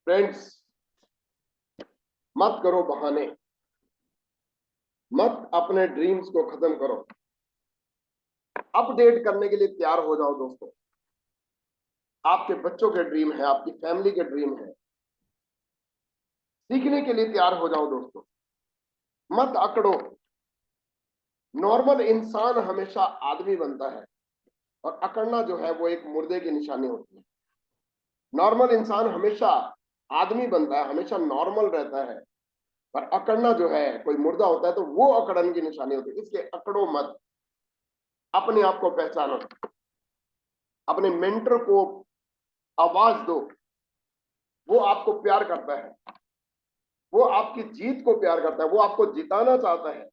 Friends, मत करो बहाने, मत अपने ड्रीम्स को खत्म करो। अपडेट करने के लिए तैयार हो जाओ दोस्तों। आपके बच्चों के ड्रीम है, आपकी फैमिली के ड्रीम है, सीखने के लिए तैयार हो जाओ दोस्तों। मत अकड़ो। नॉर्मल इंसान हमेशा आदमी बनता है और अकड़ना जो है वो एक मुर्दे की निशानी होती है। नॉर्मल इंसान हमेशा आदमी बनता है, हमेशा नॉर्मल रहता है, पर अकड़ना जो है कोई मुर्दा होता है तो वो अकड़न की निशानी होती है। इसलिए अकड़ो मत, अपने आप को पहचानो, अपने मेंटर को आवाज दो। वो आपको प्यार करता है, वो आपकी जीत को प्यार करता है, वो आपको जिताना चाहता है।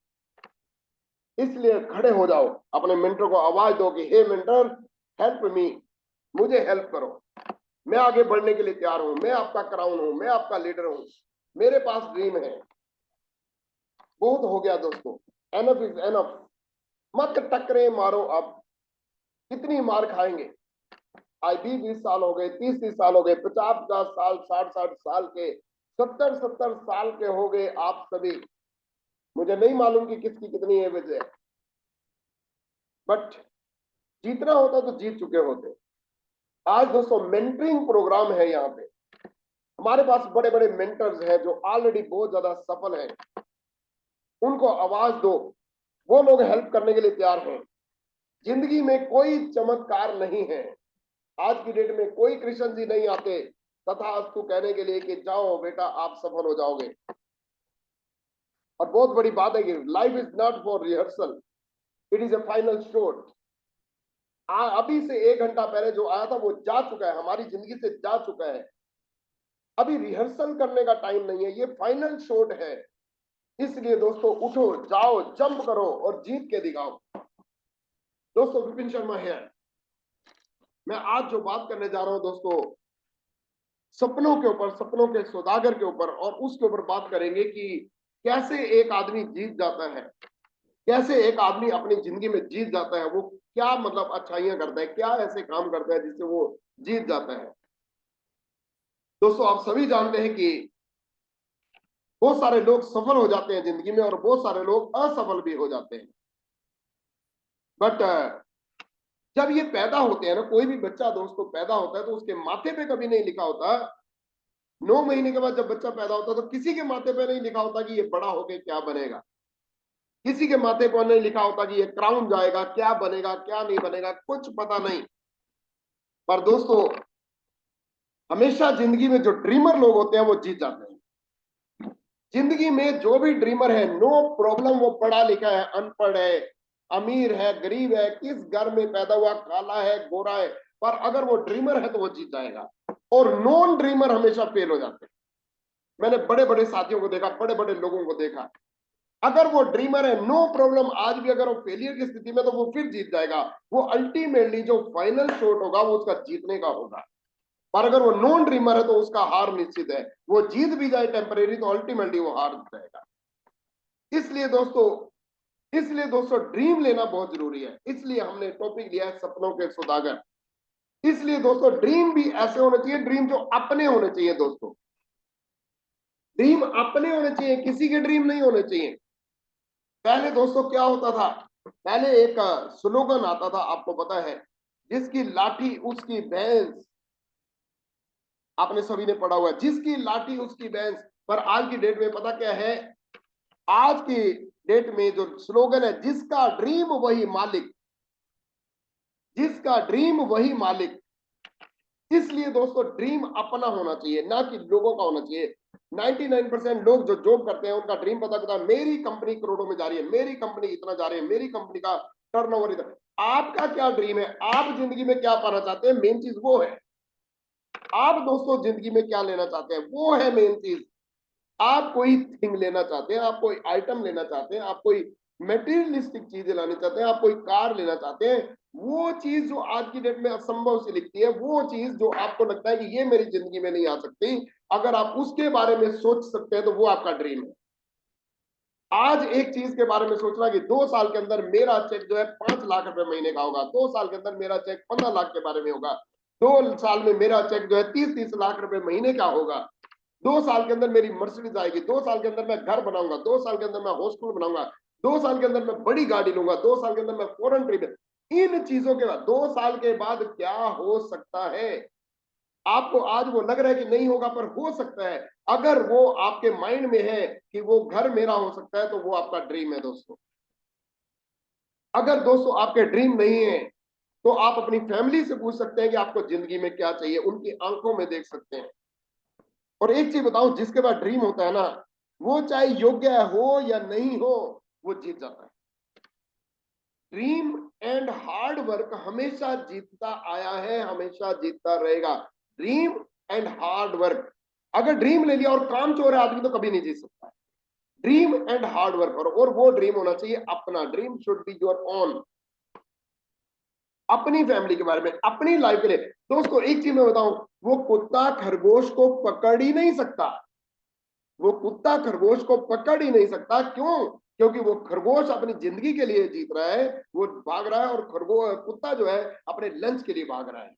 इसलिए खड़े हो जाओ, अपने मेंटर को आवाज दो कि हे मेंटर, हेल्प मी, मुझे हेल्प करो। मैं आगे बढ़ने के लिए तैयार हूं, मैं आपका क्राउन हूं, मैं आपका लीडर हूं, मेरे पास ड्रीम है। बहुत हो गया दोस्तों, एनफ इज एनफ। मत टकरे मारो अब, कितनी मार खाएंगे। आज 20-20 साल हो गए, 30-30 साल हो गए, 50-50 साल, 60-60 साल के, 70-70 साल के हो गए आप सभी। मुझे नहीं मालूम कि किसकी कितनी एज है, बट जीतना होता तो जीत चुके होते। आज दोस्तों मेंटरिंग प्रोग्राम है यहाँ पे। हमारे पास बड़े बड़े मेंटर्स हैं जो ऑलरेडी बहुत ज्यादा सफल हैं। उनको आवाज दो, वो लोग हेल्प करने के लिए तैयार हैं। जिंदगी में कोई चमत्कार नहीं है। आज की डेट में कोई कृष्ण जी नहीं आते तथास्तु कहने के लिए कि जाओ बेटा आप सफल हो जाओगे। और बहुत बड़ी बात है कि life is not for rehearsal, it is a final shot. अभी से 1 घंटा पहले जो आया था वो जा चुका है, हमारी जिंदगी से जा चुका है। अभी रिहर्सल करने का टाइम नहीं है, ये फाइनल शॉट है। इसलिए दोस्तों उठो, जाओ, जंप करो और जीत के दिखाओ। दोस्तों विपिन शर्मा है। मैं आज जो बात करने जा रहा हूं दोस्तों, सपनों के ऊपर, सपनों के सौदागर के ऊपर, और उसके ऊपर बात करेंगे कि कैसे एक आदमी जीत जाता है, कैसे एक आदमी अपनी जिंदगी में जीत जाता है। वो क्या मतलब अच्छाइयां करता है, क्या ऐसे काम करता है जिससे वो जीत जाता है। दोस्तों आप सभी जानते हैं कि बहुत सारे लोग सफल हो जाते हैं जिंदगी में और बहुत सारे लोग असफल भी हो जाते हैं। बट जब ये पैदा होते हैं ना, कोई भी बच्चा दोस्तों पैदा होता है तो उसके माथे पे कभी नहीं लिखा होता। 9 महीने के बाद जब बच्चा पैदा होता है तो किसी के माथे पे नहीं लिखा होता कि ये बड़ा होके क्या बनेगा। किसी के माथे पर नहीं लिखा होता कि ये क्राउन जाएगा, क्या बनेगा क्या नहीं बनेगा, कुछ पता नहीं। पर दोस्तों हमेशा जिंदगी में जो ड्रीमर लोग होते हैं वो जीत जाते हैं। जिंदगी में जो भी ड्रीमर है, नो प्रॉब्लम, वो पढ़ा लिखा है, अनपढ़ है, अमीर है, गरीब है, किस घर में पैदा हुआ, काला है, गोरा है, पर अगर वो ड्रीमर है तो वो जीत जाएगा। और नॉन ड्रीमर हमेशा फेल हो जाते हैं। मैंने बड़े बड़े साथियों को देखा, बड़े बड़े लोगों को देखा, अगर वो ड्रीमर है, नो प्रॉब्लम, आज भी अगर वो फेलियर की स्थिति में तो वो फिर जीत जाएगा। वो अल्टीमेटली जो फाइनल शॉट होगा वो उसका जीतने का होगा। पर अगर वो नॉन ड्रीमर है तो उसका हार निश्चित है। वो जीत भी जाए टेम्परेरी तो अल्टीमेटली वो हार जाएगा। इसलिए दोस्तों, ड्रीम लेना बहुत जरूरी है। इसलिए हमने टॉपिक लिया है सपनों के सौदागर। इसलिए दोस्तों ड्रीम भी ऐसे होने चाहिए, ड्रीम जो अपने होने चाहिए दोस्तों। ड्रीम अपने होने चाहिए, किसी के ड्रीम नहीं होने चाहिए। पहले दोस्तों क्या होता था, पहले एक स्लोगन आता था, आपको पता है, जिसकी लाठी उसकी भैंस। आपने सभी ने पढ़ा हुआ है, जिसकी लाठी उसकी भैंस। पर आज की डेट में पता क्या है, आज की डेट में जो स्लोगन है, जिसका ड्रीम वही मालिक, जिसका ड्रीम वही मालिक। इसलिए दोस्तों ड्रीम अपना होना चाहिए, ना कि लोगों का होना चाहिए। 99% लोग जो जॉब करते हैं उनका ड्रीम पता करता है, मेरी कंपनी करोड़ों में जा रही है, मेरी कंपनी इतना जा रही है, मेरी कंपनी का टर्नओवर इतना। आपका क्या ड्रीम है, आप जिंदगी में क्या पाना चाहते हैं, मेन चीज वो है। आप दोस्तों जिंदगी में क्या लेना चाहते हैं, वो है मेन चीज। आप कोई थिंग लेना चाहते हैं, आप कोई आइटम लेना चाहते हैं, आप कोई मेटीरियलिस्टिक चीजें लानी चाहते हैं, आप कोई कार लेना चाहते हैं, वो चीज जो आज की डेट में असंभव सी लिखती है, वो चीज जो आपको लगता है कि ये मेरी जिंदगी में नहीं आ सकती, अगर आप उसके बारे में सोच सकते हैं तो वो आपका ड्रीम है। आज एक चीज के बारे में सोचना कि 2 साल के अंदर मेरा चेक जो है 5 लाख रुपए महीने का होगा, 2 साल के अंदर मेरा चेक 15 लाख के बारे में होगा, 2 साल में मेरा चेक जो है 30-30 लाख रुपए महीने का होगा। 2 साल के अंदर मेरी मर्सिडीज आएगी, 2 साल के अंदर मैं घर बनाऊंगा, 2 साल के अंदर मैं हॉस्टल बनाऊंगा, 2 साल के अंदर मैं बड़ी गाड़ी लूंगा, 2 साल के अंदर मैं फॉरेन ट्रिप। इन चीजों के बाद 2 साल के बाद क्या हो सकता है? आपको आज वो लग रहा है कि नहीं होगा, पर हो सकता है। अगर वो आपके माइंड में है कि वो घर मेरा हो सकता है, तो वो आपका ड्रीम है दोस्तों। अगर दोस्तों आपके ड्रीम नहीं है, तो आप अपनी फैमिली से पूछ सकते हैं कि आपको जिंदगी में क्या चाहिए, उनकी आंखों में देख सकते हैं। और एक चीज बताऊं, जिसके पास ड्रीम होता है ना, वो चाहे योग्य हो या नहीं हो, वो जीत जाता है। ड्रीम एंड हार्ड वर्क हमेशा जीतता आया है, हमेशा जीतता रहेगा। Dream and hard work. अगर ड्रीम ले लिया और काम चोर है आदमी, तो कभी नहीं जीत सकता है। ड्रीम एंड हार्ड वर्क, और वो ड्रीम होना चाहिए अपना। Dream should be your own. अपनी फैमिली के बारे में, अपनी लाइफ के लिए। दोस्तों एक चीज मैं बताऊं, वो कुत्ता खरगोश को पकड़ ही नहीं सकता। वो कुत्ता खरगोश को पकड़ ही नहीं सकता। क्यों? क्योंकि वो खरगोश अपनी जिंदगी के लिए जीत रहा है, वो भाग रहा है, और खरगोश कुत्ता जो है अपने लंच के लिए भाग रहा है।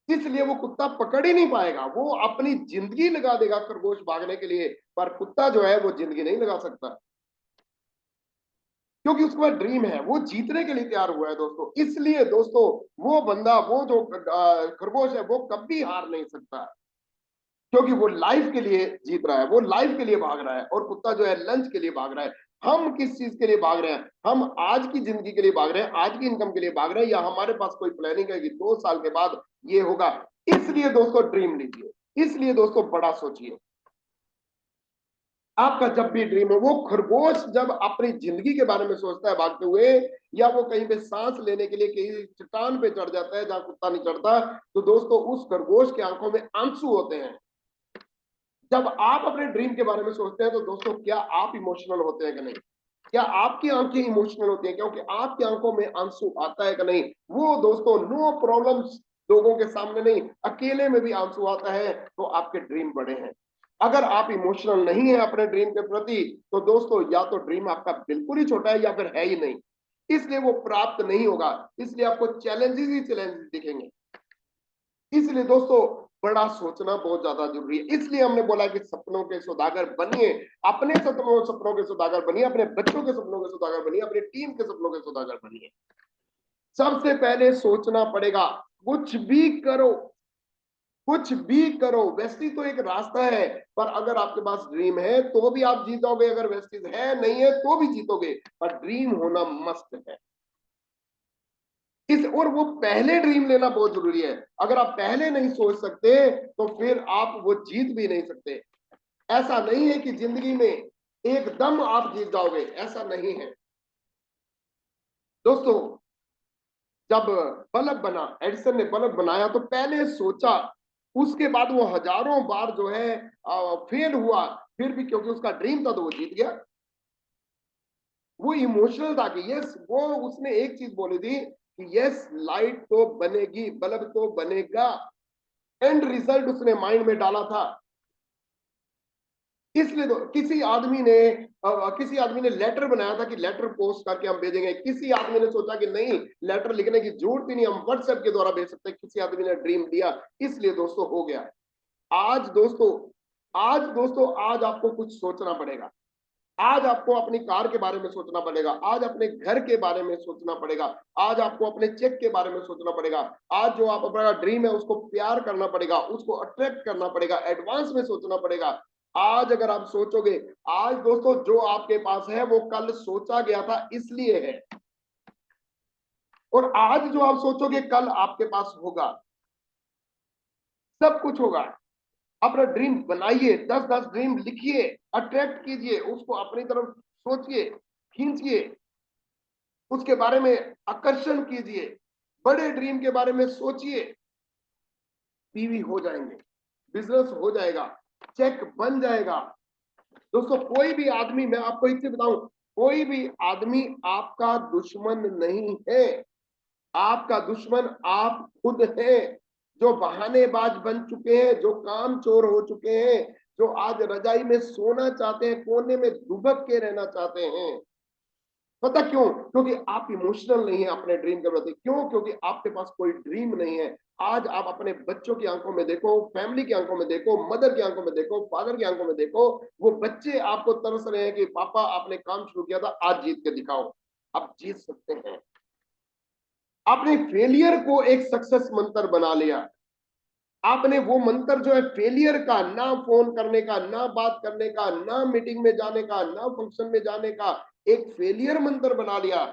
इसलिए वो कुत्ता पकड़ ही नहीं पाएगा। वो अपनी जिंदगी लगा देगा खरगोश भागने के लिए, पर कुत्ता जो है वो जिंदगी नहीं लगा सकता, क्योंकि उसके पास ड्रीम है, वो जीतने के लिए तैयार हुआ है दोस्तों। इसलिए दोस्तों, वो बंदा, वो जो खरगोश है, वो कभी हार नहीं सकता, क्योंकि वो लाइफ के लिए जीत रहा है, वो लाइफ के लिए भाग रहा है। और कुत्ता जो है लंच के लिए भाग रहा है। हम किस चीज के लिए भाग रहे हैं? हम आज की जिंदगी के लिए भाग रहे हैं, आज की इनकम के लिए भाग रहे हैं, या हमारे पास कोई प्लानिंग है कि 2 साल के बाद ये होगा? इसलिए दोस्तों ड्रीम लीजिए, इसलिए दोस्तों बड़ा सोचिए। आपका जब भी ड्रीम हो, वो खरगोश जब अपनी जिंदगी के बारे में सोचता है भागते हुए, या वो कहीं पे सांस लेने के लिए कहीं चट्टान पे चढ़ जाता है जहां कुत्ता नहीं चढ़ता, तो दोस्तों उस खरगोश की आंखों में आंसू होते हैं। जब आप अपने ड्रीम के बारे में सोचते हैं, तो दोस्तों क्या आप इमोशनल होते हैं कि नहीं? क्या आपकी आंखें इमोशनल होती हैं? क्योंकि आपकी आंखों में आंसू आता है कि नहीं? वो दोस्तों नो प्रॉब्लम्स, लोगों के सामने नहीं, अकेले में भी आंसू आता है, तो आपके ड्रीम बड़े हैं। अगर आप इमोशनल नहीं है अपने ड्रीम के प्रति, तो दोस्तों या तो ड्रीम आपका बिल्कुल ही छोटा है, या फिर है ही नहीं, इसलिए वो प्राप्त नहीं होगा। इसलिए आपको चैलेंजेस ही चैलेंजेस दिखेंगे। इसलिए दोस्तों बड़ा सोचना बहुत ज्यादा जरूरी है। इसलिए हमने बोला कि सपनों के सौदागर बनिए। अपने सपनों के सौदागर बनिए, अपने बच्चों के सपनों के सौदागर बनिए, अपनी टीम के सपनों के सौदागर बनिए। सबसे पहले सोचना पड़ेगा। कुछ भी करो, कुछ भी करो, वेस्टी तो एक रास्ता है, पर अगर आपके पास ड्रीम है तो भी आप जीतोगे, अगर वेस्टीज है नहीं है तो भी जीतोगे, पर ड्रीम होना मस्ट है। इस और वो पहले ड्रीम लेना बहुत जरूरी है। अगर आप पहले नहीं सोच सकते, तो फिर आप वो जीत भी नहीं सकते। ऐसा नहीं है कि जिंदगी में एकदम आप जीत जाओगे, ऐसा नहीं है दोस्तों। जब बल्ब बना, एडिसन ने बल्ब बनाया, तो पहले सोचा, उसके बाद वो हजारों बार जो है फेल हुआ, फिर भी क्योंकि उसका ड्रीम था तो वो जीत गया। वो इमोशनल था कि यस, वो उसने एक चीज बोली थी कि यस, लाइट तो बनेगी, बल्ब तो बनेगा। एंड रिजल्ट उसने माइंड में डाला था। इसलिए तो किसी आदमी ने लेटर बनाया था कि लेटर पोस्ट करके हम भेजेंगे। किसी आदमी ने सोचा कि नहीं, लेटर लिखने की जरूरत ही नहीं, हम व्हाट्सएप के द्वारा भेज सकते हैं। किसी आदमी ने ड्रीम दिया, इसलिए दोस्तों हो गया। आज दोस्तों आज आपको कुछ सोचना पड़ेगा। आज आपको अपनी कार के बारे में सोचना पड़ेगा, आज अपने घर के बारे में सोचना पड़ेगा, आज आपको अपने चेक के बारे में सोचना पड़ेगा। आज जो आप अपना ड्रीम है उसको प्यार करना पड़ेगा, उसको अट्रैक्ट करना पड़ेगा, एडवांस में सोचना पड़ेगा। आज अगर आप सोचोगे, आज दोस्तों जो आपके पास है वो कल सोचा गया था इसलिए है, और आज जो आप सोचोगे कल आपके पास होगा, सब कुछ होगा। अपना ड्रीम बनाइए, 10-10 ड्रीम लिखिए, अट्रैक्ट कीजिए, उसको अपनी तरफ सोचिए, खींचिए, उसके बारे में आकर्षण कीजिए, बड़े ड्रीम के बारे में सोचिए। टीवी हो जाएंगे, बिजनेस हो जाएगा, चेक बन जाएगा। दोस्तों कोई भी आदमी, मैं आपको एक चीज बताऊं, कोई भी आदमी आपका दुश्मन नहीं है। आपका दुश्मन आप खुद हैं, जो बहानेबाज बन चुके हैं, जो काम चोर हो चुके हैं, जो आज रजाई में सोना चाहते हैं, कोने में दुबक के रहना चाहते हैं। पता क्यों? क्योंकि आप इमोशनल नहीं है अपने ड्रीम के प्रति। क्यों? क्योंकि आपके पास कोई ड्रीम नहीं है। आज आप अपने बच्चों की आंखों में देखो, फैमिली की आंखों में देखो, मदर की आंखों में देखो, फादर की आंखों में देखो, वो बच्चे आपको तरस रहे हैं कि पापा आपने काम शुरू किया था, आज जीत के दिखाओ। आप जीत सकते हैं। आपने फेलियर को एक सक्सेस मंत्र बना लिया। आपने वो मंत्र जो है फेलियर का, ना फोन करने का, ना बात करने का, ना मीटिंग में जाने का, ना फंक्शन में जाने का, एक फेलियर मंत्र बना लिया।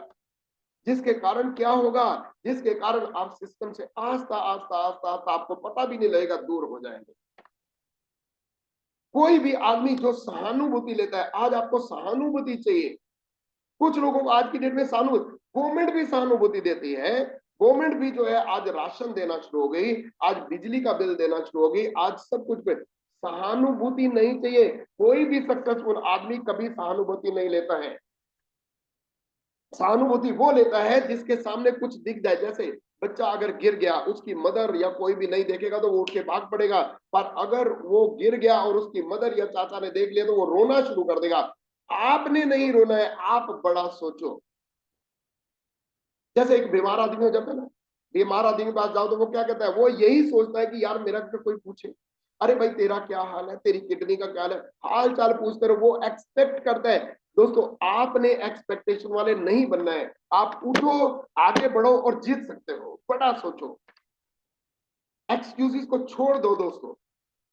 जिसके कारण क्या होगा? जिसके कारण आप सिस्टम से आस्ता आस्ता आस्ता आस्ता आपको पता भी नहीं लगेगा दूर हो जाएंगे। कोई भी आदमी जो सहानुभूति लेता है, आज आपको सहानुभूति चाहिए। कुछ लोगों को आज की डेट में सहानुभूति, गवर्नमेंट भी सहानुभूति देती है। गवर्नमेंट भी जो है आज राशन देना शुरू हो गई, आज बिजली का बिल देना शुरू हो गई, आज सब कुछ पे सहानुभूति नहीं चाहिए। कोई भी सक्सेसफुल आदमी कभी सहानुभूति नहीं लेता है। सहानुभूति वो लेता है जिसके सामने कुछ दिख जाए। जैसे बच्चा अगर गिर गया, उसकी मदर या कोई भी नहीं देखेगा तो वो उठ के भाग पड़ेगा, पर अगर वो गिर गया और उसकी मदर या चाचा ने देख लिया तो वो रोना शुरू कर देगा। आपने नहीं रोना है, आप बड़ा सोचो। जैसे एक बीमार आदमी हो जाता है ना, बीमार आदमी के पास जाओ तो वो क्या कहता है? वो यही सोचता है कि यार मेरा तो कोई पूछे, अरे भाई तेरा क्या हाल है, तेरी किडनी का क्या हाल है, हाल चाल पूछते रहो। वो एक्सपेक्ट करता है। दोस्तों, आपने एक्सपेक्टेशन वाले नहीं बनना है। आप उठो, आगे बढ़ो और जीत सकते हो। बड़ा सोचो, एक्सक्यूजेस को छोड़ दो दोस्तों।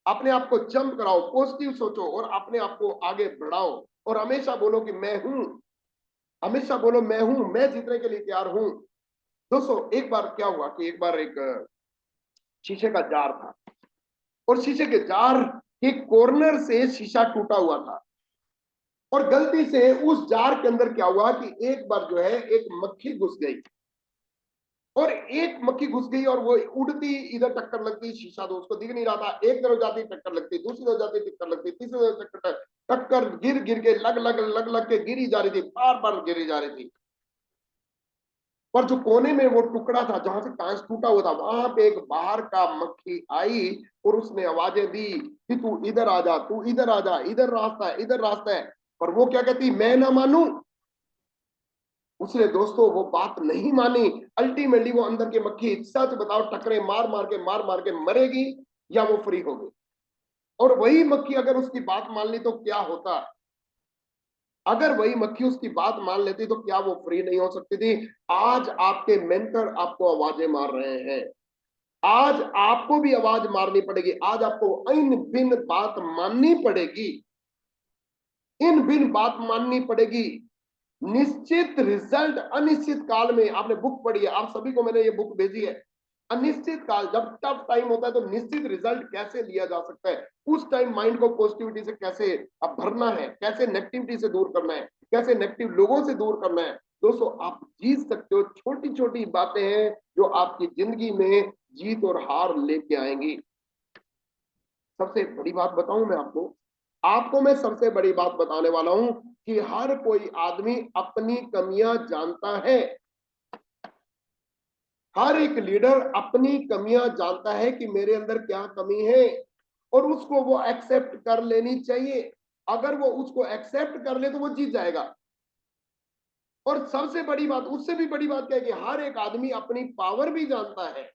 अपने आप को जंप कराओ, पॉजिटिव सोचो और अपने आप को आगे बढ़ाओ। और हमेशा बोलो कि मैं हूं। हमेशा बोलो मैं हूं, मैं जीतने के लिए तैयार हूं। दोस्तों, एक बार क्या हुआ कि एक बार एक शीशे का जार था, और शीशे के जार के कॉर्नर से शीशा टूटा हुआ था। और गलती से उस जार के अंदर क्या हुआ कि एक बार जो है एक मक्खी घुस गई। और एक मक्खी घुस गई और वो उड़ती इधर टक्कर लगती, शीशा तो उसको दिख नहीं रहा था। एक तरफ जाती टक्कर लगती, दूसरी तरफ जाती टक्कर लगती, तीसरी तरफ टक्कर टक्कर गिर गिर के लग लग के गिरी जा रही थी, बार बार गिरी जा रही थी। पर जो कोने में वो टुकड़ा था जहां से कांच टूटा हुआ था, वहां पे एक बाहर का मक्खी आई और उसने आवाजें दी कि तू इधर आ जा, तू इधर आ जा, इधर रास्ता है, इधर रास्ता है। पर वो क्या कहती? मैं ना मानू। उसने दोस्तों वो बात नहीं मानी। अल्टीमेटली वो अंदर की मक्खी, सच बताओ, टकरे मार मार के मरेगी या वो फ्री होगी? और वही मक्खी अगर उसकी बात मान ली तो क्या होता? अगर वही मक्खी उसकी बात मान लेती तो क्या वो फ्री नहीं हो सकती थी? आज आपके मेंटर आपको आवाजें मार रहे हैं। आज आपको भी आवाज मारनी पड़ेगी। आज आपको इन बिन बात माननी पड़ेगी। इन बिन बात माननी पड़ेगी। निश्चित रिजल्ट अनिश्चित काल में। आपने बुक पढ़ी है, आप सभी को मैंने ये बुक भेजी है। अनिश्चित काल, जब टफ टाइम होता है तो निश्चित रिजल्ट कैसे लिया जा सकता है, उस टाइम माइंड को पॉजिटिविटी से कैसे अब भरना है, कैसे नेगेटिविटी से दूर करना है, कैसे नेगेटिव लोगों से दूर करना है। दोस्तों, आप जीत सकते हो। छोटी छोटी बातें हैं जो आपकी जिंदगी में जीत और हार लेके आएंगी। सबसे बड़ी बात बताऊं मैं आपको, आपको मैं सबसे बड़ी बात बताने वाला हूं कि हर कोई आदमी अपनी कमियां जानता है। हर एक लीडर अपनी कमियां जानता है कि मेरे अंदर क्या कमी है, और उसको वो एक्सेप्ट कर लेनी चाहिए। अगर वो उसको एक्सेप्ट कर ले तो वो जीत जाएगा। और सबसे बड़ी बात, उससे भी बड़ी बात क्या है कि हर एक आदमी अपनी पावर भी जानता है।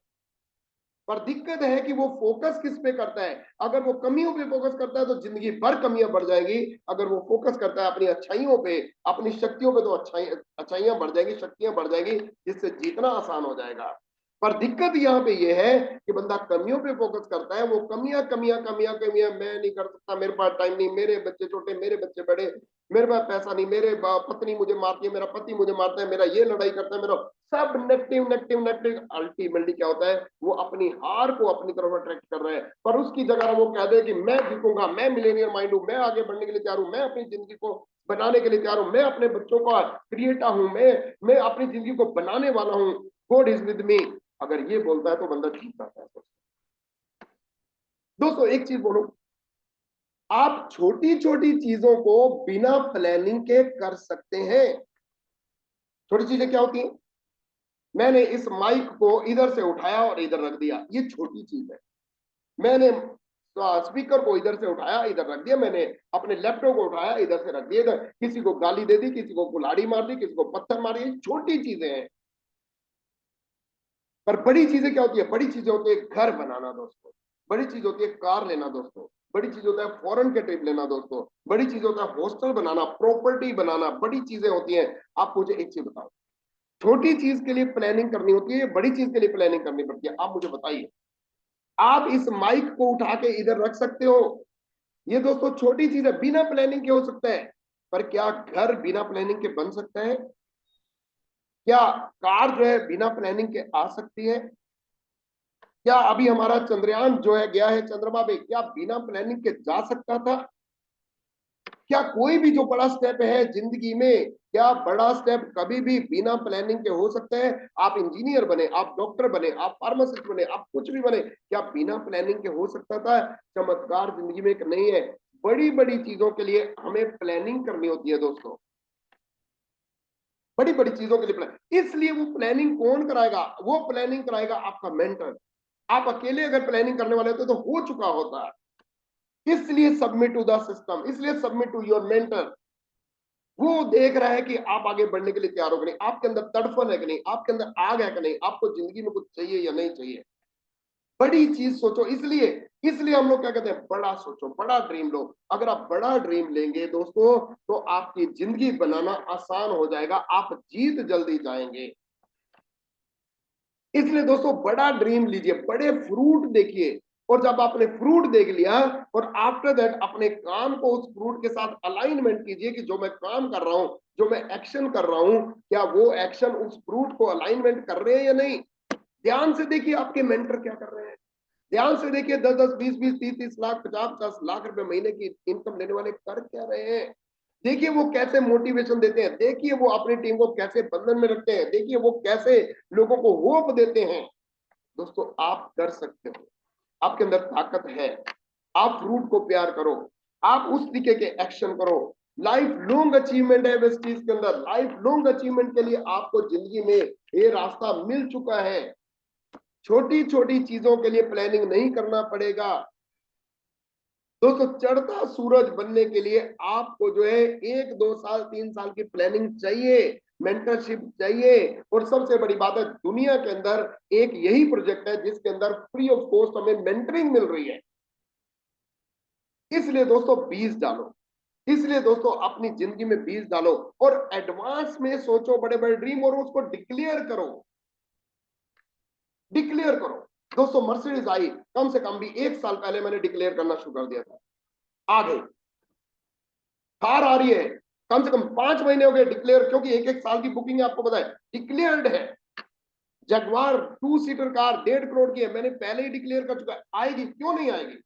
पर दिक्कत है कि वो फोकस किस पे करता है। अगर वो कमियों पे फोकस करता है तो जिंदगी भर कमियां बढ़ जाएगी। अगर वो फोकस करता है अपनी अच्छाइयों पे, अपनी शक्तियों पे, तो अच्छाइयां बढ़ जाएगी, शक्तियां बढ़ जाएगी, जिससे जीतना आसान हो जाएगा। पर दिक्कत यहाँ पे ये है कि बंदा कमियों पे फोकस करता है। वो कमियां कमियां कमियां कमियां, मैं नहीं कर सकता, मेरे पास टाइम नहीं, मेरे बच्चे छोटे, मेरे बच्चे बड़े, मेरे पास पैसा नहीं, मेरे पत्नी मुझे मारती है, मेरा पति मुझे मारता है, मेरा ये लड़ाई करता है, मेरा सब नेगेटिव नेगेटिव नेगेटिव। अल्टीमेटली क्या होता है? वो अपनी हार को अपनी तरफ अट्रैक्ट कर रहे हैं। पर उसकी जगह वो कह दे कि मैं जीतूंगा, मैं मिलेनियर माइंड हूं, मैं आगे बढ़ने के लिए तैयार हूं, मैं अपनी जिंदगी को बनाने के लिए तैयार हूं, मैं अपने बच्चों का क्रिएटर हूं, मैं अपनी जिंदगी को बनाने वाला हूं, गॉड इज विद मी। अगर ये बोलता है तो बंदा जीत जाता है। दोस्तों, एक चीज बोलो, आप छोटी छोटी चीजों को बिना प्लानिंग के कर सकते हैं। छोटी चीजें क्या होती हैं? मैंने इस माइक को इधर से उठाया और इधर रख दिया, ये छोटी चीज है। मैंने तो स्पीकर को इधर से उठाया, इधर रख दिया, मैंने अपने लैपटॉप को उठाया, इधर से रख दिया इधर, किसी को गाली दे दी, किसी को कुल्हाड़ी मार दी, किसी को पत्थर मारी, छोटी चीजें हैं। पर बड़ी चीजें क्या होती है? बड़ी चीजें होती है घर बनाना दोस्तों, बड़ी चीज होती है कार लेना दोस्तों, बड़ी चीज होता है फॉरेन के ट्रिप लेना दोस्तों, बड़ी चीज होता है हॉस्टल बनाना, प्रॉपर्टी बनाना, बड़ी चीजें होती हैं। आप मुझे एक चीज बताओ, छोटी चीज के लिए प्लानिंग करनी होती है, बड़ी चीज के लिए प्लानिंग करनी पड़ती है? आप मुझे बताइए। आप इस माइक को उठा के इधर रख सकते हो, ये दोस्तों छोटी चीज है, बिना प्लानिंग के हो सकता है। पर क्या घर बिना प्लानिंग के बन सकता है? क्या कार जो है बिना प्लानिंग के आ सकती है? क्या अभी हमारा चंद्रयान जो है गया है चंद्रमा पे, क्या बिना प्लानिंग के जा सकता था? क्या कोई भी जो बड़ा स्टेप है जिंदगी में, क्या बड़ा स्टेप कभी भी बिना प्लानिंग के हो सकता है? आप इंजीनियर बने, आप डॉक्टर बने, आप फार्मासिस्ट बने, आप कुछ भी बने, क्या बिना प्लानिंग के हो सकता था? चमत्कार जिंदगी में एक नहीं है। बड़ी बड़ी चीजों के लिए हमें प्लानिंग करनी होती है दोस्तों, बड़ी बड़ी चीजों के लिए प्लान। इसलिए वो प्लानिंग कौन कराएगा? वो प्लानिंग कराएगा आपका मेंटर। आप अकेले अगर प्लानिंग करने वाले होते तो हो चुका होता। इसलिए सबमिट टू द सिस्टम, इसलिए सबमिट टू योर मेंटर। वो देख रहा है कि आप आगे बढ़ने के लिए तैयार हो कि नहीं, आपके अंदर तड़फन है कि नहीं, आपके अंदर आग है कि नहीं, आपको जिंदगी में कुछ चाहिए या नहीं चाहिए। बड़ी चीज सोचो। इसलिए इसलिए हम लोग क्या कहते हैं, बड़ा सोचो, बड़ा ड्रीम लो। अगर आप बड़ा ड्रीम लेंगे दोस्तों, तो आपकी जिंदगी बनाना आसान हो जाएगा, आप जीत जल्दी जाएंगे। इसलिए दोस्तों बड़ा ड्रीम लीजिए, बड़े फ्रूट देखिए, और जब आपने फ्रूट देख लिया, और आफ्टर दैट अपने काम को उस फ्रूट के साथ अलाइनमेंट कीजिए कि जो मैं काम कर रहा हूं, जो मैं एक्शन कर रहा हूं, क्या वो एक्शन उस फ्रूट को अलाइनमेंट कर रहे हैं या नहीं। ध्यान से देखिए आपके मेंटर क्या कर रहे हैं, ध्यान से देखिए 10-10, 20-20, 30-30 लाख, 50-50 लाख रुपए महीने की इनकम लेने वाले कर क्या रहे हैं। देखिए वो कैसे मोटिवेशन देते हैं, देखिए वो अपनी टीम को कैसे बंधन में रखते हैं, देखिए वो कैसे लोगों को होप देते हैं। दोस्तों आप कर सकते हो, आपके अंदर ताकत है। आप फ्रूट को प्यार करो, आप उस तरीके के एक्शन करो। लाइफ लॉन्ग अचीवमेंट है इस चीज के अंदर, लाइफ लॉन्ग अचीवमेंट के लिए आपको जिंदगी में ये रास्ता मिल चुका है। छोटी छोटी चीजों के लिए प्लानिंग नहीं करना पड़ेगा दोस्तों। चढ़ता सूरज बनने के लिए आपको जो है 1-2 साल 3 साल की प्लानिंग चाहिए, मेंटरशिप चाहिए। और सबसे बड़ी बात है, दुनिया के अंदर एक यही प्रोजेक्ट है जिसके अंदर फ्री ऑफ कॉस्ट हमें मेंटरिंग मिल रही है। इसलिए दोस्तों बीज डालो, इसलिए दोस्तों अपनी जिंदगी में बीज डालो, और एडवांस में सोचो बड़े बड़े ड्रीम, और उसको डिक्लेयर करो, डिक्लेयर करो। दोस्तों मर्सिडीज आई, कम से कम भी 1 साल पहले मैंने डिक्लेयर करना शुरू कर दिया था, आ गई। कार आ रही है, कम से कम 5 महीने हो गए डिक्लेयर, क्योंकि 1-1 साल की बुकिंग है, आपको पता है, डिक्लेयर्ड है। जगवार 2 सीटर कार 1.5 करोड़ की है, मैंने पहले ही डिक्लेयर कर चुका है। आएगी, क्यों नहीं आएगी?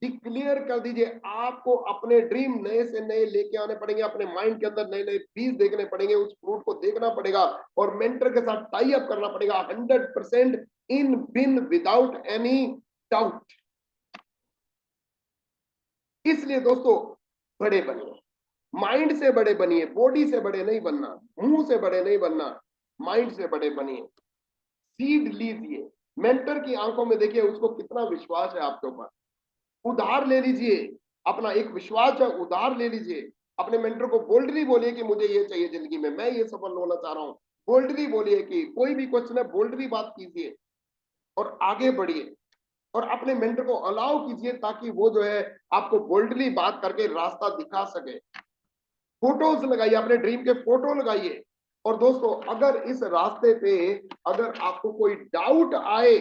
डिक्लेयर कर दीजिए। आपको अपने ड्रीम नए से नए लेके आने पड़ेंगे, अपने माइंड के अंदर नए नए बीज देखने पड़ेंगे, उस फ्रूट को देखना पड़ेगा, और मेंटर के साथ टाई अप करना पड़ेगा 100% इन बिन विदाउट एनी डाउट। इसलिए दोस्तों बड़े बनिए, माइंड से बड़े बनिए, बॉडी से बड़े नहीं बनना, मुंह से बड़े नहीं बनना, माइंड से बड़े बनिए। सीड लीजिए, मेंटर की आंखों में देखिए उसको कितना विश्वास है आपके ऊपर। उधार ले लीजिए, अपना एक विश्वास है, उधार ले लीजिए। अपने मेंटर को बोल्डली बोलिए कि मुझे ये चाहिए जिंदगी में, मैं ये सफल होना चाह रहा हूं। बोल्डली बोलिए, कि कोई भी क्वेश्चन है बोल्डली बात कीजिए, और आगे बढ़िए, और अपने मेंटर को अलाउ कीजिए, ताकि वो जो है आपको बोल्डली बात करके रास्ता दिखा सके। फोटोज लगाइए, अपने ड्रीम के फोटो लगाइए। और दोस्तों अगर इस रास्ते पे अगर आपको कोई डाउट आए,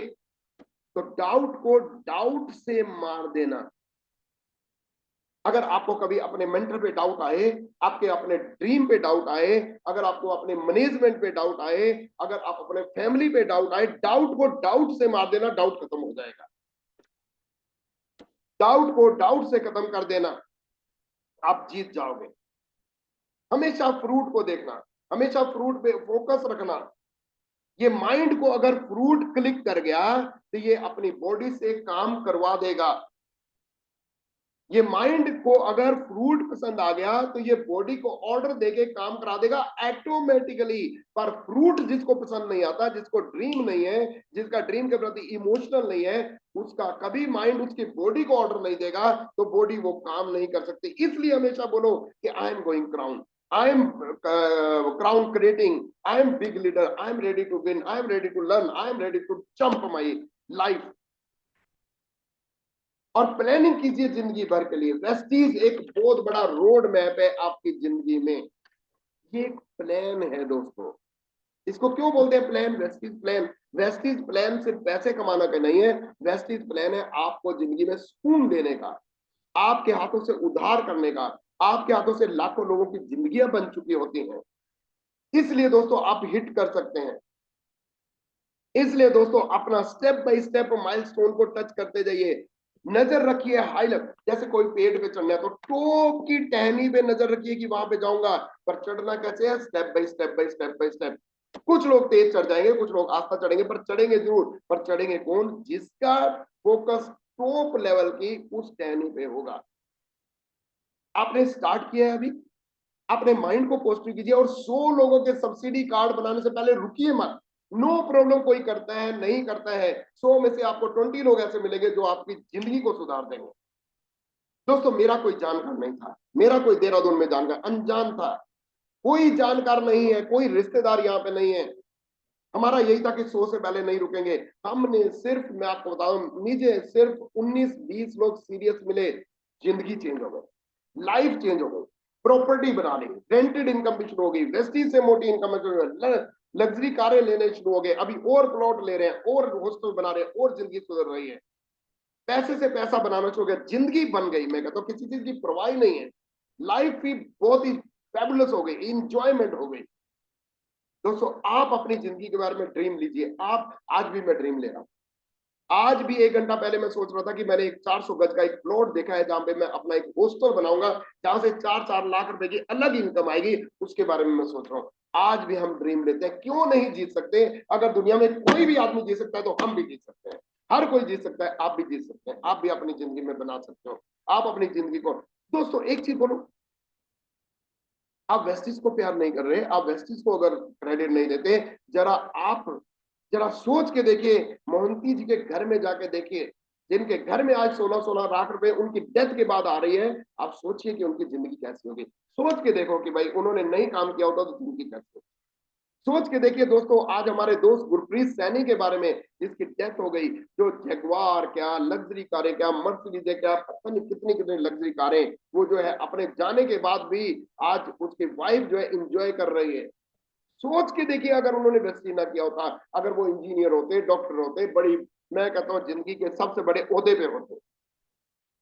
तो डाउट को डाउट से मार देना। अगर आपको कभी अपने मेंटर पे डाउट आए, आपके अपने ड्रीम पे डाउट आए, अगर आपको अपने मैनेजमेंट पे डाउट आए, अगर आप अपने फैमिली पे डाउट आए, डाउट को डाउट से मार देना, डाउट खत्म हो जाएगा। डाउट को डाउट से खत्म कर देना, आप जीत जाओगे। हमेशा फ्रूट को देखना, हमेशा फ्रूट पे फोकस रखना। ये माइंड को अगर फ्रूट क्लिक कर गया, तो ये अपनी बॉडी से काम करवा देगा। ये माइंड को अगर फ्रूट पसंद आ गया तो ये बॉडी को ऑर्डर देके काम करा देगा ऑटोमेटिकली। पर फ्रूट जिसको पसंद नहीं आता, जिसको ड्रीम नहीं है, जिसका ड्रीम के प्रति इमोशनल नहीं है, उसका कभी माइंड उसकी बॉडी को ऑर्डर नहीं देगा तो बॉडी वो काम नहीं कर सकती। इसलिए हमेशा बोलो कि I am going crown, I am crown creating, I am big leader, I am ready to win, I am ready to learn, I am ready to jump my life. और प्लानिंग कीजिए जिंदगी भर के लिए। वेस्टीज एक बहुत बड़ा road map है आपकी जिंदगी में। ये एक प्लान है दोस्तों। इसको क्यों बोलते हैं plan? Vestige plan. Vestige plan सिर्फ पैसे कमाना का नहीं है, वेस्टीज प्लान है आपको जिंदगी में सुकून देने का, आपके हाथों से उद्धार करने का। आपके हाथों से लाखों लोगों की जिंदगियां बन चुकी होती हैं। इसलिए दोस्तों आप हिट कर सकते हैं। इसलिए दोस्तों अपना स्टेप बाय स्टेप माइलस्टोन को टच करते जाइए। नजर रखिए हाई लेवल। जैसे कोई पेड़ पे चढ़ना है तो टॉप की टहनी पे नजर रखिए कि वहां पे जाऊंगा। पर चढ़ना कैसे है? Step by step by step by step. कुछ लोग तेज चढ़ जाएंगे, कुछ लोग आस्था चढ़ेंगे, पर चढ़ेंगे जरूर। पर चढ़ेंगे कौन? जिसका फोकस टॉप लेवल की उस टहनी पे होगा। आपने स्टार्ट किया है अभी, अपने माइंड को पॉजिटिव कीजिए। और 100 लोगों के सब्सिडी कार्ड बनाने से पहले रुकिए मत। नो प्रॉब्लम, कोई करता है नहीं करता है, 100 में से आपको 20 लोग ऐसे मिलेंगे जो आपकी जिंदगी को सुधार देंगे। दोस्तों मेरा कोई जानकार नहीं था, मेरा कोई देहरादून में जानकार, अनजान था। कोई जानकार नहीं है, कोई रिश्तेदार यहाँ पे नहीं है। हमारा यही था कि 100 से पहले नहीं रुकेंगे। हमने सिर्फ, मैं आपको बताऊं, मुझे सिर्फ 19-20 लोग सीरियस मिले, जिंदगी चेंज हो गई, लाइफ चेंज हो गई। प्रॉपर्टी बना ली, रेंटेड इनकम भी शुरू हो गई, वेस्टीज से मोटी इनकम लग्जरी कारें लेने शुरू हो गए, अभी और प्लॉट ले रहे हैं, और हॉस्टल बना रहे हैं, और जिंदगी सुधर रही है। पैसे से पैसा बनाना शुरू हो गया, जिंदगी बन गई। मैं कहता हूँ किसी चीज की परवाह नहीं है, लाइफ भी बहुत ही फैबुलस हो गई, इंजॉयमेंट हो गई। दोस्तों आप अपनी जिंदगी के बारे में ड्रीम लीजिए। आप, आज भी मैं ड्रीम ले रहा हूं। आज भी 1 घंटा पहले मैं सोच रहा था कि मैंने एक 400 गज का एक प्लॉट देखा है जहां पे मैं अपना एक हॉस्टल बनाऊंगा, जहां से 4-4 लाख रुपए की अलग इनकम आएगी। उसके बारे में मैं सोच रहा हूँ। आज भी हम ड्रीम लेते हैं, क्यों नहीं जीत सकते? अगर दुनिया में कोई भी आदमी जीत सकता है तो हम भी जीत सकते हैं। हर कोई जीत सकता है, आप भी जीत सकते हैं। आप भी अपनी जिंदगी में बना सकते हो। आप अपनी जिंदगी को, दोस्तों एक चीज बोलो, आप वेस्टिज को प्यार नहीं कर रहे, आप वेस्टिज को अगर क्रेडिट नहीं देते, जरा आप जरा सोच के देखिए, मोहंती जी के घर में जाके देखिए, जिनके घर में आज 16-16 लाख रुपए उनकी डेथ के बाद आ रही है। आप सोचिए कि उनकी जिंदगी कैसी होगी। सोच के देखो कि भाई उन्होंने नहीं काम किया होता तो जिंदगी कैसी होती। सोच के देखिए दोस्तों, आज हमारे दोस्त गुरप्रीत सैनी के बारे में, जिसकी डेथ हो गई, जो जगवार क्या, लग्जरी कारें क्या, मर्सिडीज क्या, पता नहीं कितनी कितनी लग्जरी कारें, वो जो है अपने जाने के बाद भी आज उसकी वाइफ जो है इंजॉय कर रही है। सोच के देखिए, अगर उन्होंने वैसे ना किया होता, अगर वो इंजीनियर होते, डॉक्टर होते, बड़ी, मैं कहता हूँ जिंदगी के सबसे बड़े ओहदे पे होते,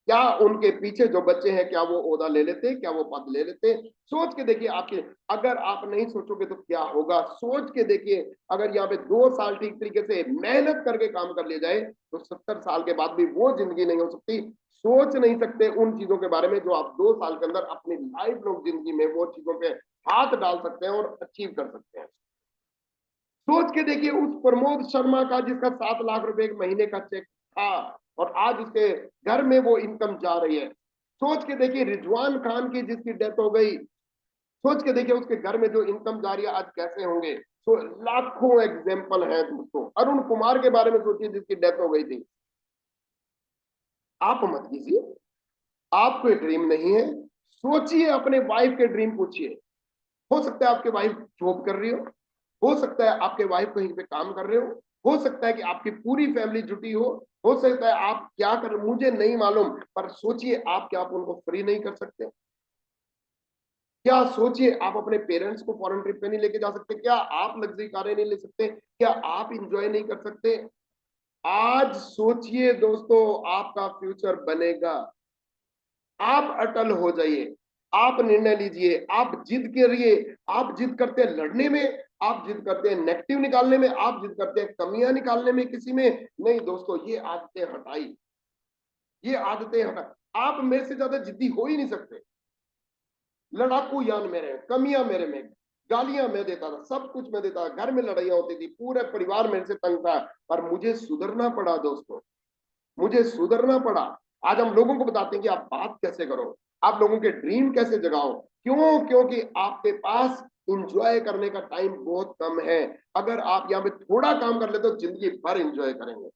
क्या उनके पीछे जो बच्चे हैं, क्या वो ओहदा ले लेते, क्या वो पद ले लेते? सोच के देखिए आपके, अगर आप नहीं सोचोगे तो क्या होगा? सोच के देखिए, अगर यहाँ पे 2 साल ठीक तरीके से मेहनत करके काम कर लिया जाए तो 70 साल के बाद भी वो जिंदगी नहीं हो सकती। सोच नहीं सकते उन चीजों के बारे में जो आप 2 साल के अंदर अपनी लाइफ लॉन्ग जिंदगी में वो चीजों पे हाथ डाल सकते हैं और अचीव कर सकते हैं। सोच के देखिए उस प्रमोद शर्मा का, जिसका 7 लाख रुपए एक महीने का चेक था, और आज उसके घर में वो इनकम जा रही है। सोच के देखिए रिजवान खान की, जिसकी डेथ हो गई, सोच के देखिए उसके घर में जो इनकम जा रही है आज कैसे होंगे। तो लाखों एग्जाम्पल है दोस्तों। अरुण कुमार के बारे में सोचिए, जिसकी डेथ हो गई थी। आप मत कीजिए, आपको ड्रीम नहीं है, सोचिए, अपने वाइफ के ड्रीम पूछिए। हो सकता है आपके वाइफ जॉब कर रही हो सकता है आपके वाइफ कहीं पे काम कर रहे हो सकता है कि आपकी पूरी फैमिली जुटी हो सकता है आप क्या कर, मुझे नहीं मालूम, पर सोचिए आप, क्या आप उनको फ्री नहीं कर सकते? क्या सोचिए आप अपने पेरेंट्स को फॉरेन ट्रिप पे नहीं लेके जा सकते? क्या आप लग्जरी कारें नहीं ले सकते? क्या आप इंजॉय नहीं कर सकते? आज सोचिए दोस्तों, आपका फ्यूचर बनेगा। आप अटल हो जाइए, आप निर्णय लीजिए, आप जिद करिए। आप जिद करते हैं लड़ने में, आप जिद करते हैं नेगेटिव निकालने में, आप जिद करते हैं कमियां निकालने में किसी में। नहीं दोस्तों, ये आदतें हटाई, ये आदतें हटा। आप मेरे से ज्यादा जिद्दी हो ही नहीं सकते। लड़ाकू यान मेरे, कमियां मेरे में, गालियां मैं देता था, सब कुछ मैं देता था, घर में लड़ाइयां होती थी, पूरे परिवार मेरे से तंग था। पर मुझे सुधरना पड़ा दोस्तों, मुझे सुधरना पड़ा। आज हम लोगों को बताते हैं कि आप बात कैसे करो, आप लोगों के ड्रीम कैसे जगाओ। क्यों? क्योंकि आपके पास इंजॉय करने का टाइम बहुत कम है। अगर आप यहाँ पे थोड़ा काम कर लेते हो, जिंदगी भर इंजॉय करेंगे।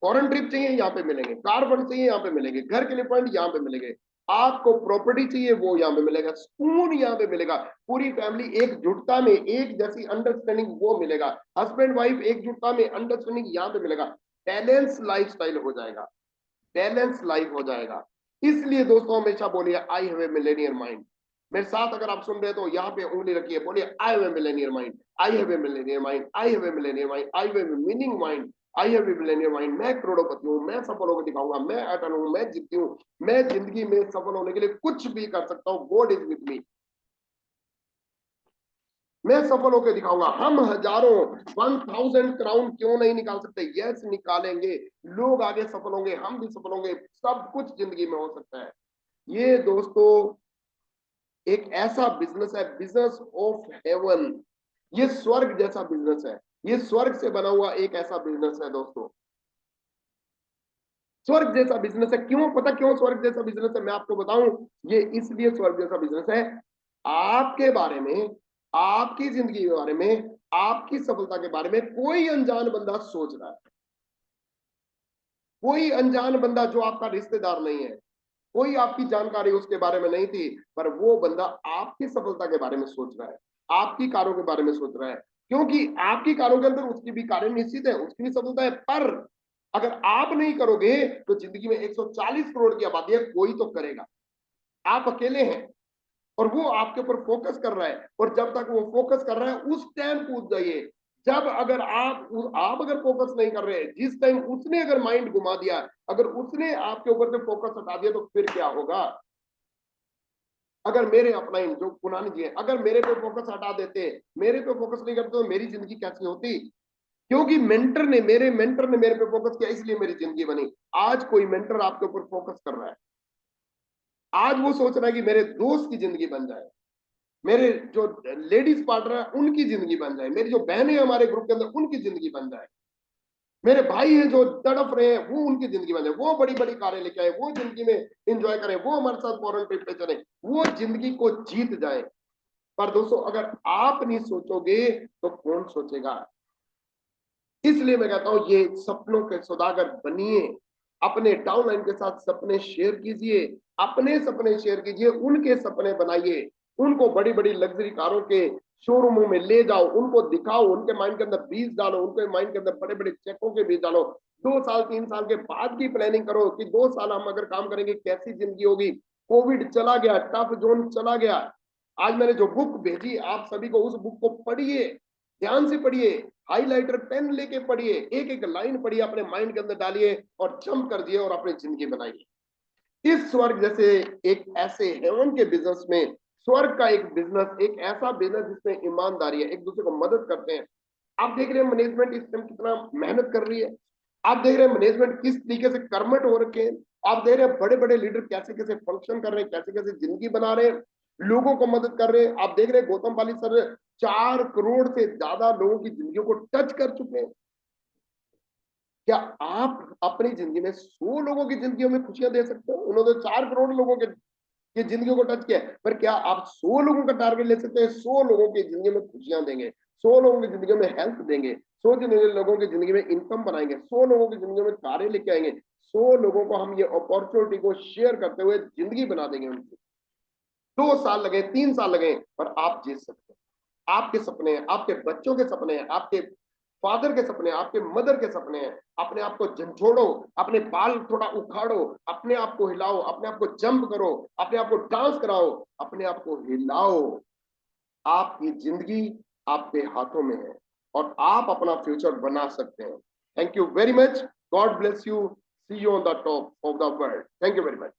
फॉरेन ट्रिप चाहिए, यहाँ पे मिलेंगे। कार फंड चाहिए, यहाँ पे मिलेंगे। घर के लिए फंड यहाँ पे मिलेंगे। आपको प्रॉपर्टी चाहिए, वो यहाँ पे मिलेगा। सुकून यहाँ पे मिलेगा। पूरी फैमिली एकजुटता में, एक जैसी अंडरस्टैंडिंग वो मिलेगा। हस्बैंड वाइफ एकजुटता में, अंडरस्टैंडिंग यहाँ पे मिलेगा। बैलेंस लाइफस्टाइल हो जाएगा, बैलेंस लाइफ हो जाएगा। इसलिए दोस्तों हमेशा बोलिए I have a Millionaire mind. मेरे साथ अगर आप सुन रहे हो तो यहाँ पे उंगली रखिए, बोलिए I have a Millionaire mind, I have a Millionaire mind, I have a Millionaire mind, I have a meaning mind, I have a Millionaire mind. मैं करोड़पति हूँ, मैं सफल होकर दिखाऊंगा, मैं अटल हूँ, मैं जीती हूँ, मैं जिंदगी में सफल होने के लिए कुछ भी कर सकता हूँ। गॉड इज विथ मी, मैं सफल होकर दिखाऊंगा। हम हजारों 1000 क्राउन क्यों नहीं निकाल सकते? यस निकालेंगे। लोग आगे सफल होंगे, हम भी सफल होंगे। सब कुछ जिंदगी में हो सकता है। ये दोस्तों एक ऐसा बिजनेस है, बिजनेस ऑफ हेवन। ये स्वर्ग जैसा बिजनेस है। ये स्वर्ग से बना हुआ एक ऐसा बिजनेस है दोस्तों, स्वर्ग जैसा बिजनेस है। क्यों? पता क्यों स्वर्ग जैसा बिजनेस है? मैं आपको बताऊं, ये इसलिए स्वर्ग जैसा बिजनेस है। आपके बारे में, आपकी जिंदगी के बारे में, आपकी सफलता के बारे में कोई अनजान बंदा सोच रहा है। कोई अनजान बंदा जो आपका रिश्तेदार नहीं है, कोई आपकी जानकारी उसके बारे में नहीं थी, पर वो बंदा आपकी सफलता के बारे में सोच रहा है, आपकी कारों के बारे में सोच रहा है। क्योंकि आपकी कारों के अंदर उसकी भी कारें निश्चित है, उसकी भी सफलता है। पर अगर आप नहीं करोगे तो जिंदगी में 140 करोड़ की आबादी है, कोई तो करेगा। आप अकेले हैं और वो आपके ऊपर फोकस कर रहा है। और जब तक वो फोकस कर रहा है उस टाइम कूद जाइए। जब अगर आप अगर फोकस नहीं कर रहे, जिस टाइम उसने अगर माइंड घुमा दिया, अगर उसने आपके ऊपर से फोकस हटा दिया, तो फिर क्या होगा? अगर मेरे अपलाइन जो पुरानी जी है, अगर मेरे पे फोकस हटा देते, मेरे पे फोकस नहीं करते, तो मेरी जिंदगी कैसी होती? क्योंकि मेरे मेंटर ने मेरे पे फोकस किया, इसलिए मेरी जिंदगी बनी। आज कोई मेंटर आपके ऊपर फोकस कर रहा है। आज वो सोच रहा है कि मेरे दोस्त की जिंदगी बन जाए, मेरे जो लेडीज पार्टनर है उनकी जिंदगी बन जाए, मेरी जो बहनें हैं हमारे ग्रुप के अंदर उनकी जिंदगी बन जाए, मेरे भाई हैं जो तड़प रहे हैं वो उनकी जिंदगी बन जाए, वो बड़ी बड़ी कारें लेके आए, वो जिंदगी में इंजॉय करें, वो हमारे साथ फॉरेन ट्रिप पे चले, वो जिंदगी को जीत जाए। पर दोस्तों अगर आप नहीं सोचोगे तो कौन सोचेगा? इसलिए मैं कहता हूं ये सपनों के सौदागर बनिए। अपने डाउनलाइन के साथ सपने शेयर कीजिए, अपने सपने शेयर कीजिए, उनके सपने बनाइए। उनको बड़ी बड़ी लग्जरी कारों के शोरूमों में ले जाओ, उनको दिखाओ, उनके माइंड के अंदर बीज डालो, उनके माइंड के अंदर बड़े बड़े चेकों के बीज डालो। 2 साल 3 साल के बाद की प्लानिंग करो कि 2 साल हम अगर काम करेंगे कैसी जिंदगी होगी। कोविड चला गया, टफ जोन चला गया। आज मैंने जो बुक भेजी आप सभी को, उस बुक को पढ़िए, ध्यान से पढ़िए, हाइलाइटर पेन लेके पढ़िए, एक एक लाइन पढ़िए, अपने माइंड के अंदर डालिए और जंप कर दिए और अपनी जिंदगी बनाइए। इस स्वर्ग जैसे एक ऐसे हेवन के बिजनेस में, स्वर्ग का एक बिजनेस, एक ऐसा बिजनेस जिसमें ईमानदारी है, एक दूसरे को मदद करते हैं। आप देख रहे हैं मैनेजमेंट इस टाइम कितना मेहनत कर रही है। आप देख रहे हैं मैनेजमेंट किस तरीके से कर्मठ हो रखे हैं। आप देख रहे हैं बड़े बड़े लीडर कैसे कैसे फंक्शन कर रहे हैं, कैसे कैसे जिंदगी बना रहे हैं, लोगों को मदद कर रहे हैं। आप देख रहे हैं गौतम पाली सर 4 करोड़ से ज्यादा लोगों की जिंदगी को टच कर चुके हैं। क्या आप अपनी जिंदगी में 100 लोगों की जिंदगी में खुशियां दे सकते हो? उन्होंने 4 करोड़ लोगों के की जिंदगी को टच किया, पर क्या आप 100 लोगों का टारगेट ले सकते हैं? 100 लोगों की जिंदगी में खुशियां देंगे, 100 लोगों की जिंदगी में हेल्थ देंगे, 100 लोगों की जिंदगी में इनकम बनाएंगे, 100 लोगों की जिंदगी में कारें लेके आएंगे, 100 लोगों को हम ये अपॉर्चुनिटी को शेयर करते हुए जिंदगी बना देंगे उनकी। 2 साल लगे, 3 साल लगे, पर आप जीत सकते हैं। आपके सपने हैं, आपके बच्चों के सपने हैं, आपके फादर के सपने हैं, आपके मदर के सपने हैं। अपने आप को झंझोड़ो, अपने बाल थोड़ा उखाड़ो, अपने आप को हिलाओ, अपने आप को जंप करो, अपने आप को डांस कराओ, अपने आप को हिलाओ। आपकी जिंदगी आपके हाथों में है और आप अपना फ्यूचर बना सकते हैं। Thank you very much. God bless you. See you on the top of the world. Thank you very much.